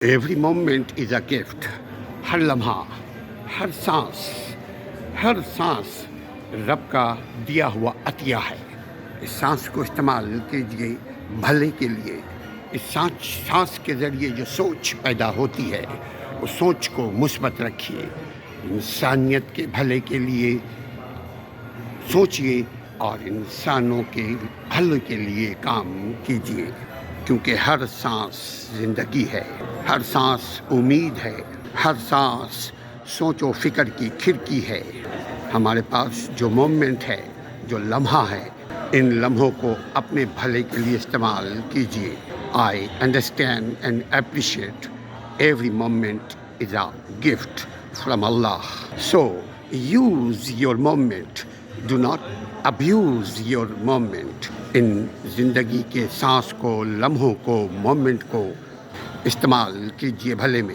Every moment is a gift. ہر لمحہ، ہر سانس رب کا دیا ہوا عطیہ ہے. اس سانس کو استعمال کیجیے بھلے کے لیے. اس سانس کے ذریعے جو سوچ پیدا ہوتی ہے اس سوچ کو مثبت رکھیے. انسانیت کے بھلے کے لیے سوچیے اور انسانوں کے حل کے لیے کام کیجیے، کیونکہ ہر سانس زندگی ہے، ہر سانس امید ہے، ہر سانس سوچ و فکر کی کھڑکی ہے. ہمارے پاس جو مومنٹ ہے، جو لمحہ ہے، ان لمحوں کو اپنے بھلے کے لیے استعمال کیجیے. I understand and appreciate every moment is a gift from Allah. So use your moment. Do not abuse your moment. ان زندگی کے سانس کو، لمحوں کو، مومنٹ کو استعمال کیجیے بھلے میں.